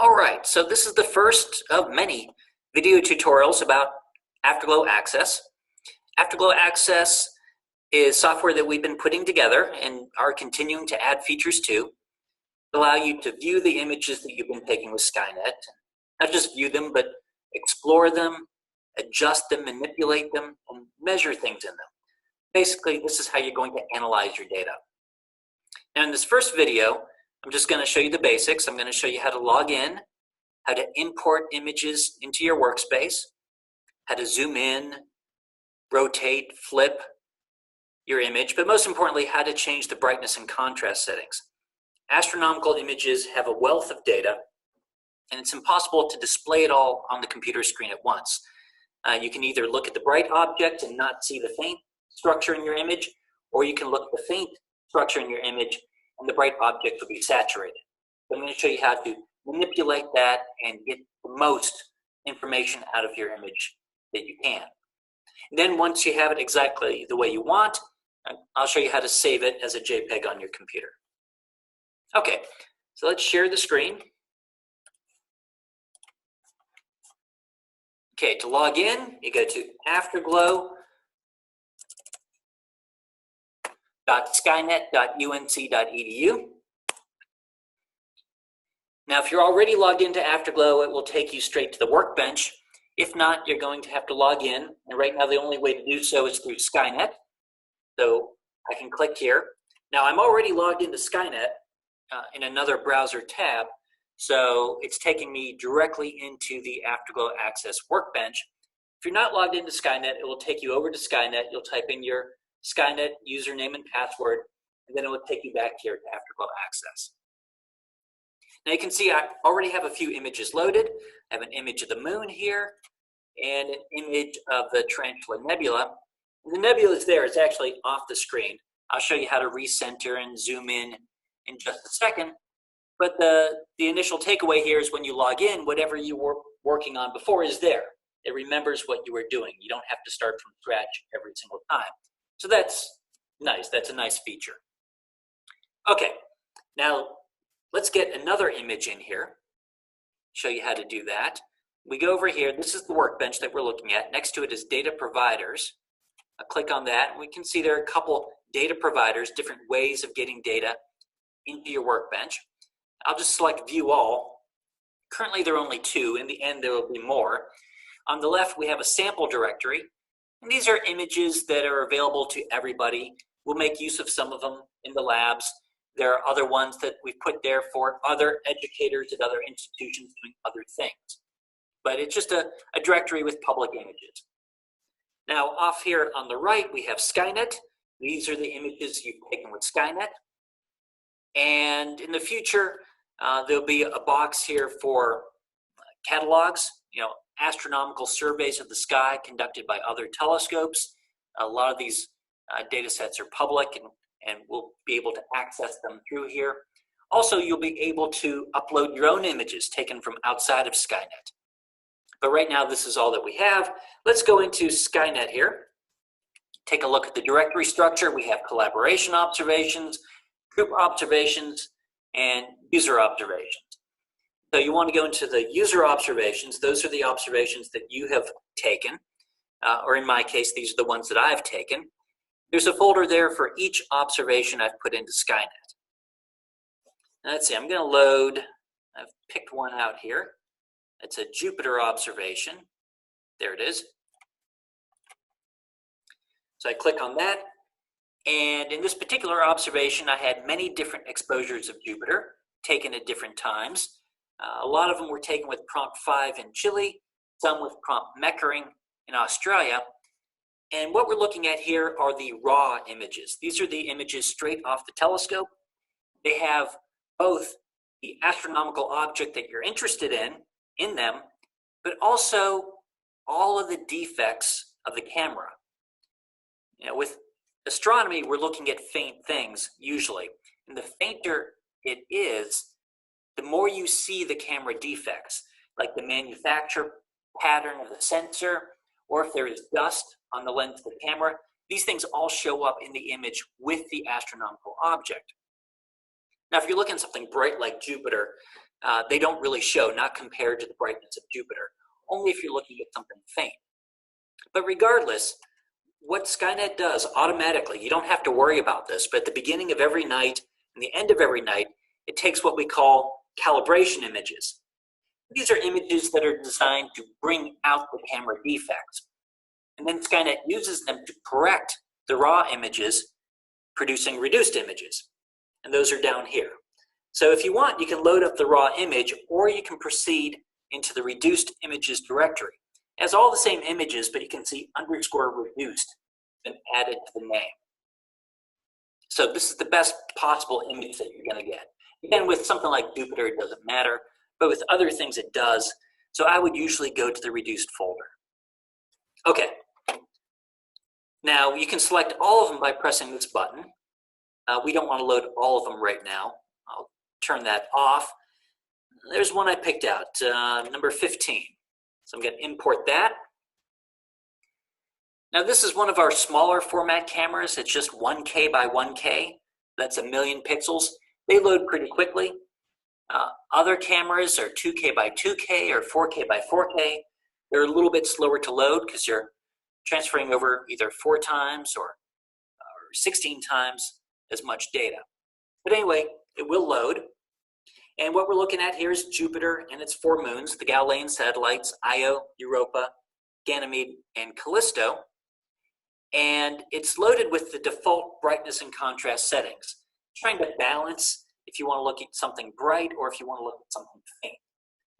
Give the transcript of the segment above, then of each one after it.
All right, so this is the first of many video tutorials about Afterglow Access. Afterglow Access is software that we've been putting together and are continuing to add features to allow you to view the images that you've been taking with Skynet. Not just view them, but explore them, adjust them, manipulate them, and measure things in them. Basically, this is how you're going to analyze your data. Now, in this first video, I'm just going to show you the basics. I'm going to show you how to log in, how to import images into your workspace, how to zoom in, rotate, flip your image, but most importantly, how to change the brightness and contrast settings. Astronomical images have a wealth of data, and it's impossible to display it all on the computer screen at once. You can either look at the bright object and not see the faint structure in your image, or you can look at the faint structure in your image and the bright object will be saturated. So I'm going to show you how to manipulate that and get the most information out of your image that you can. And then once you have it exactly the way you want, I'll show you how to save it as a JPEG on your computer. Okay, so let's share the screen. Okay, to log in, you go to afterglow.skynet.unc.edu. Now, if you're already logged into Afterglow, it will take you straight to the workbench. If not, you're going to have to log in. And right now, the only way to do so is through Skynet. So I can click here. Now, I'm already logged into Skynet in another browser tab. So it's taking me directly into the Afterglow Access workbench. If you're not logged into Skynet, it will take you over to Skynet. You'll type in your Skynet username and password, and then it will take you back here to Afterglow Access. Now you can see I already have a few images loaded. I have an image of the moon here and an image of the Tarantula Nebula. And the nebula is there. It's actually off the screen. I'll show you how to recenter and zoom in just a second. But the initial takeaway here is when you log in, whatever you were working on before is there. It remembers what you were doing. You don't have to start from scratch every single time. So that's nice. That's a nice feature. Okay, now let's get another image in here. Show you how to do that. We go over here. This is the workbench that we're looking at. Next to it is data providers. I'll click on that. And we can see there are a couple data providers, different ways of getting data into your workbench. I'll just select View All. Currently, there are only two. In the end, there will be more. On the left, we have a sample directory. And these are images that are available to everybody. We'll make use of some of them in the labs. There are other ones that we've put there for other educators at other institutions doing other things. But it's just a directory with public images. Now, off here on the right, we have Skynet. These are the images you've taken with Skynet. And in the future, there'll be a box here for catalogs, astronomical surveys of the sky conducted by other telescopes. A lot of these data sets are public and we'll be able to access them through here. Also, you'll be able to upload your own images taken from outside of Skynet. But right now, this is all that we have. Let's go into Skynet here. Take a look at the directory structure. We have collaboration observations, group observations, and user observations. So you want to go into the user observations. Those are the observations that you have taken, or in my case, these are the ones that I've taken. There's a folder there for each observation I've put into Skynet. Now, let's see, I'm going to load, I've picked one out here. It's a Jupiter observation. There it is. So I click on that. And in this particular observation, I had many different exposures of Jupiter taken at different times. A lot of them were taken with prompt 5 in Chile, some with prompt Meckering in Australia. And what we're looking at here are the raw images. These are the images straight off the telescope. They have both the astronomical object that you're interested in them, but also all of the defects of the camera. With astronomy, we're looking at faint things usually. And the fainter it is, the more you see the camera defects, like the manufacture pattern of the sensor, or if there is dust on the lens of the camera. These things all show up in the image with the astronomical object. Now, if you're looking at something bright like Jupiter, they don't really show, not compared to the brightness of Jupiter, only if you're looking at something faint. But regardless, what Skynet does automatically, you don't have to worry about this, but at the beginning of every night and the end of every night, it takes what we call calibration images. These are images that are designed to bring out the camera defects. And then Skynet uses them to correct the raw images, producing reduced images. And those are down here. So if you want, you can load up the raw image, or you can proceed into the reduced images directory. It has all the same images, but you can see underscore reduced and added to the name. So this is the best possible image that you're going to get. Again, with something like Jupiter, it doesn't matter, but with other things it does. So I would usually go to the reduced folder. Okay. Now you can select all of them by pressing this button. We don't want to load all of them right now. I'll turn that off. There's one I picked out, number 15. So I'm going to import that. Now this is one of our smaller format cameras. It's just 1K by 1K. That's 1,000,000 pixels. They load pretty quickly. Other cameras are 2K by 2K or 4K by 4K. They're a little bit slower to load because you're transferring over either 4 times or 16 times as much data. But anyway, it will load. And what we're looking at here is Jupiter and its 4 moons, the Galilean satellites, Io, Europa, Ganymede, and Callisto. And it's loaded with the default brightness and contrast settings, trying to balance if you want to look at something bright or if you want to look at something faint.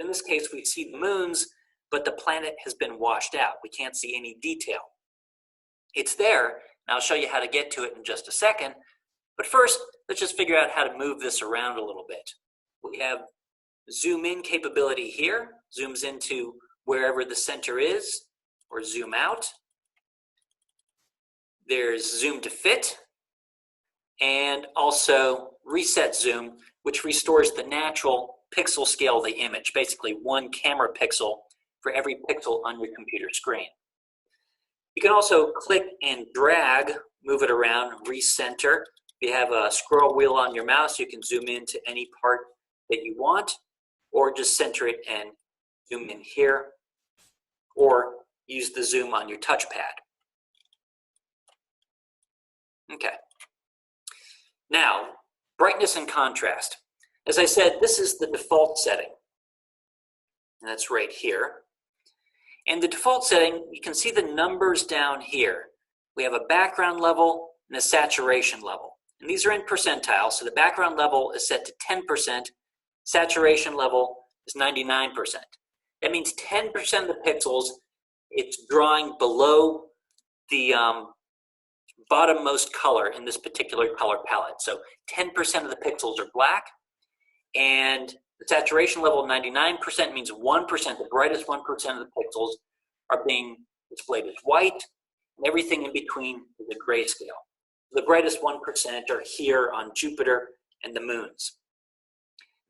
In this case, we see the moons, but the planet has been washed out. We can't see any detail. It's there, and I'll show you how to get to it in just a second. But first, let's just figure out how to move this around a little bit. We have zoom in capability here, zooms into wherever the center is, or zoom out. There's zoom to fit, and also reset zoom, which restores the natural pixel scale of the image, basically 1 camera pixel for every pixel on your computer screen. You can also click and drag, move it around, recenter. If you have a scroll wheel on your mouse, you can zoom into any part that you want, or just center it and zoom in here, or use the zoom on your touchpad. Okay. Now, brightness and contrast. As I said, this is the default setting. And that's right here. And the default setting, you can see the numbers down here. We have a background level and a saturation level. And these are in percentile, so the background level is set to 10%, saturation level is 99%. That means 10% of the pixels, it's drawing below the bottommost color in this particular color palette. So 10% of the pixels are black, and the saturation level of 99% means 1%, the brightest 1% of the pixels are being displayed as white, and everything in between is a grayscale. The brightest 1% are here on Jupiter and the moons.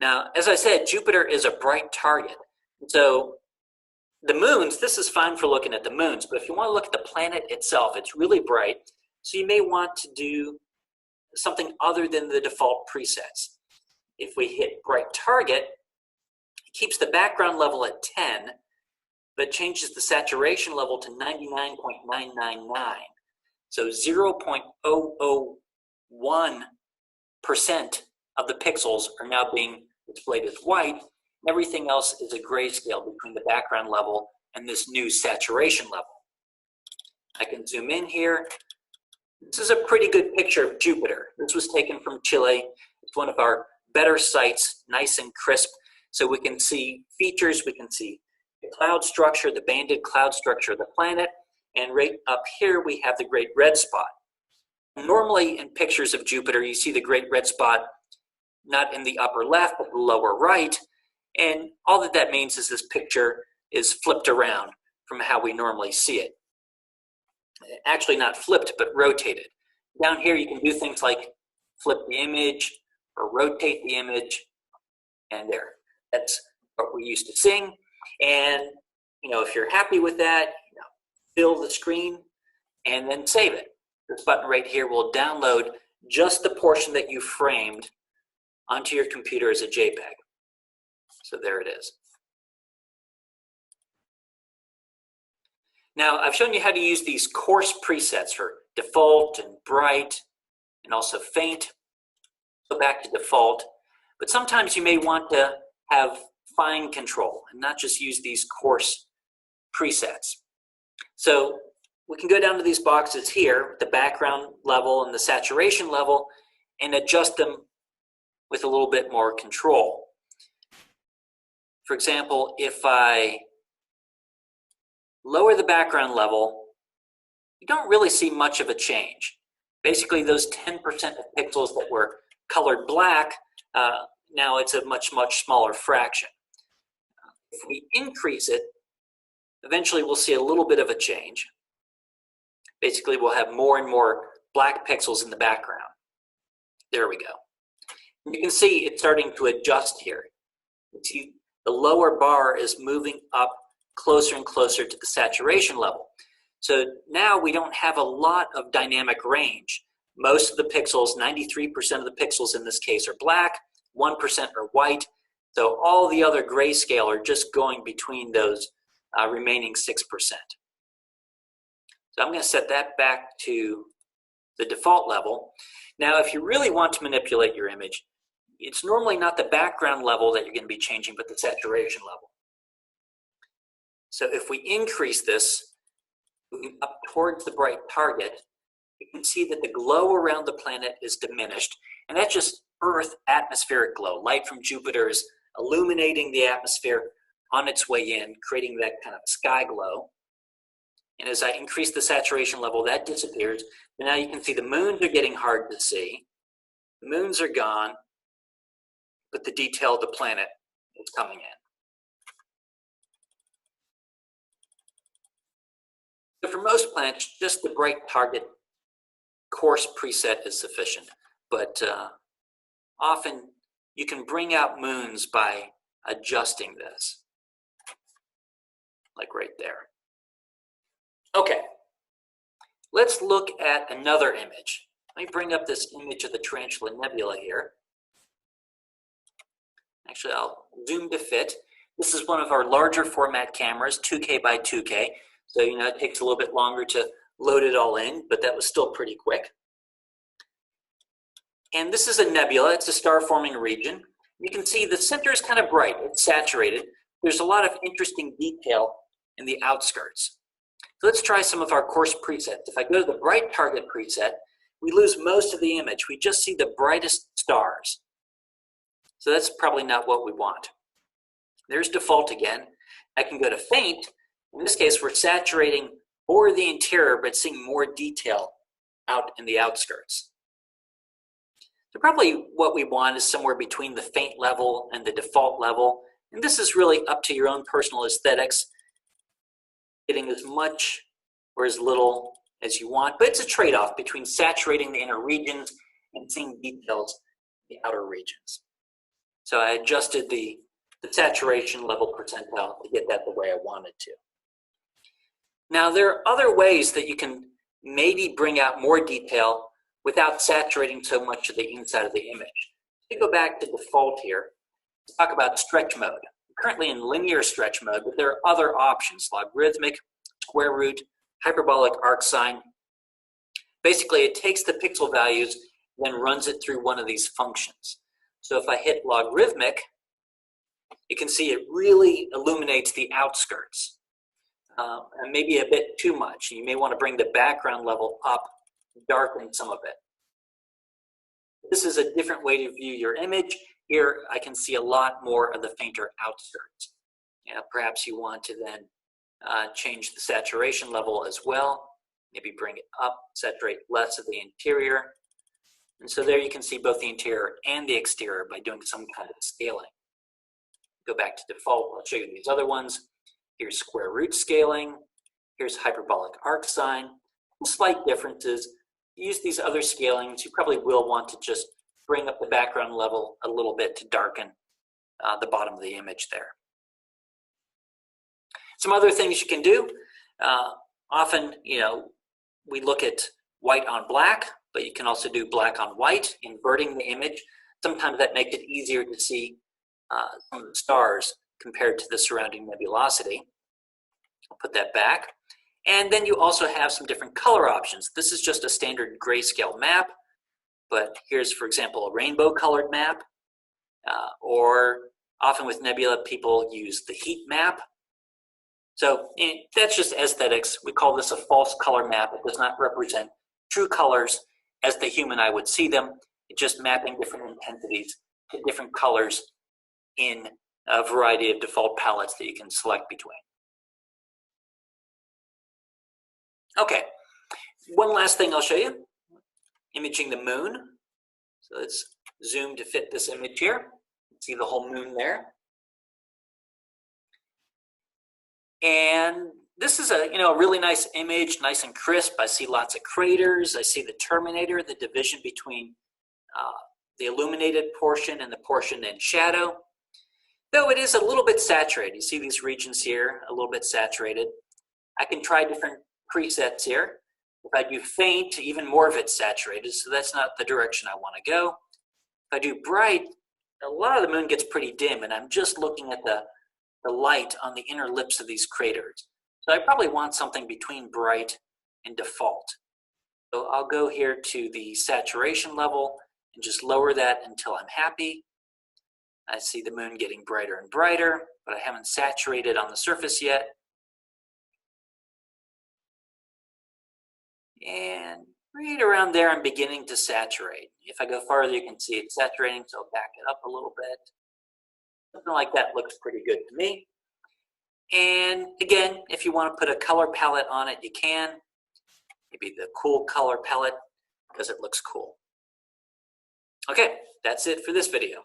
Now, as I said, Jupiter is a bright target. So the moons, this is fine for looking at the moons, but if you want to look at the planet itself, it's really bright. So you may want to do something other than the default presets. If we hit bright target, it keeps the background level at 10, but changes the saturation level to 99.999. So 0.001% of the pixels are now being displayed as white, and everything else is a grayscale between the background level and this new saturation level. I can zoom in here. This is a pretty good picture of Jupiter. This was taken from Chile. It's one of our better sites, nice and crisp, so we can see features, we can see the cloud structure, the banded cloud structure of the planet, and right up here we have the great red spot. Normally in pictures of Jupiter, you see the great red spot not in the upper left, but the lower right, and all that that means is this picture is flipped around from how we normally see it. Actually not flipped, but rotated. Down here you can do things like flip the image or rotate the image, and there. That's what we used to seeing. And if you're happy with that, fill the screen and then save it. This button right here will download just the portion that you framed onto your computer as a JPEG. So there it is. Now, I've shown you how to use these coarse presets for default and bright and also faint. Go back to default, but sometimes you may want to have fine control and not just use these coarse presets. So we can go down to these boxes here, the background level and the saturation level, and adjust them with a little bit more control. For example, if I lower the background level, you don't really see much of a change. Basically, those 10% of pixels that were colored black, now it's a much smaller fraction. If we increase it, eventually we'll see a little bit of a change. Basically, we'll have more and more black pixels in the background. There we go. You can see it's starting to adjust here. You see the lower bar is moving up closer and closer to the saturation level. So now we don't have a lot of dynamic range. Most of the pixels, 93% of the pixels in this case are black, 1% are white. So all the other grayscale are just going between those remaining 6%. So I'm going to set that back to the default level. Now, if you really want to manipulate your image, it's normally not the background level that you're going to be changing, but the saturation level. So if we increase this, moving up towards the bright target, you can see that the glow around the planet is diminished, and that's just Earth atmospheric glow. Light from Jupiter is illuminating the atmosphere on its way in, creating that kind of sky glow. And as I increase the saturation level, that disappears. And now you can see the moons are getting hard to see. The moons are gone, but the detail of the planet is coming in. So for most planets, just the bright target coarse preset is sufficient. But often you can bring out moons by adjusting this, like right there. Okay, let's look at another image. Let me bring up this image of the Tarantula Nebula here. Actually, I'll zoom to fit. This is one of our larger format cameras, 2K by 2K. So, it takes a little bit longer to load it all in, but that was still pretty quick. And this is a nebula. It's a star-forming region. You can see the center is kind of bright. It's saturated. There's a lot of interesting detail in the outskirts. So let's try some of our coarse presets. If I go to the bright target preset, we lose most of the image. We just see the brightest stars. So that's probably not what we want. There's default again. I can go to faint. In this case, we're saturating for the interior, but seeing more detail out in the outskirts. So probably what we want is somewhere between the faint level and the default level. And this is really up to your own personal aesthetics, getting as much or as little as you want. But it's a trade-off between saturating the inner regions and seeing details in the outer regions. So I adjusted the saturation level percentile to get that the way I wanted to. Now, there are other ways that you can maybe bring out more detail without saturating so much of the inside of the image. Let me go back to default here. Let's talk about stretch mode. I'm currently in linear stretch mode, but there are other options: logarithmic, square root, hyperbolic arc sine. Basically, it takes the pixel values and then runs it through one of these functions. So if I hit logarithmic, you can see it really illuminates the outskirts. And maybe a bit too much. You may want to bring the background level up, darken some of it. This is a different way to view your image. Here, I can see a lot more of the fainter outskirts. Perhaps you want to then change the saturation level as well. Maybe bring it up, saturate less of the interior. And so there you can see both the interior and the exterior by doing some kind of scaling. Go back to default. I'll show you these other ones. Here's square root scaling. Here's hyperbolic arc sine. Slight differences. Use these other scalings. You probably will want to just bring up the background level a little bit to darken the bottom of the image there. Some other things you can do. Often, we look at white on black, but you can also do black on white, inverting the image. Sometimes that makes it easier to see some of the stars compared to the surrounding nebulosity. I'll put that back. And then you also have some different color options. This is just a standard grayscale map, but here's, for example, a rainbow colored map, or often with nebula, people use the heat map. So that's just aesthetics. We call this a false color map. It does not represent true colors as the human eye would see them. It's just mapping different intensities to different colors in a variety of default palettes that you can select between. Okay, one last thing I'll show you, imaging the moon. So let's zoom to fit this image here. See the whole moon there. And this is a really nice image, nice and crisp. I see lots of craters. I see the terminator, the division between the illuminated portion and the portion in shadow. Though it is a little bit saturated. You see these regions here, a little bit saturated. I can try different presets here. If I do faint, even more of it's saturated, so that's not the direction I want to go. If I do bright, a lot of the moon gets pretty dim, and I'm just looking at the light on the inner lips of these craters. So I probably want something between bright and default. So I'll go here to the saturation level and just lower that until I'm happy. I see the moon getting brighter and brighter, but I haven't saturated on the surface yet. And right around there, I'm beginning to saturate. If I go farther, you can see it's saturating, so I'll back it up a little bit. Something like that looks pretty good to me. And again, if you want to put a color palette on it, you can. Maybe the cool color palette, because it looks cool. Okay, that's it for this video.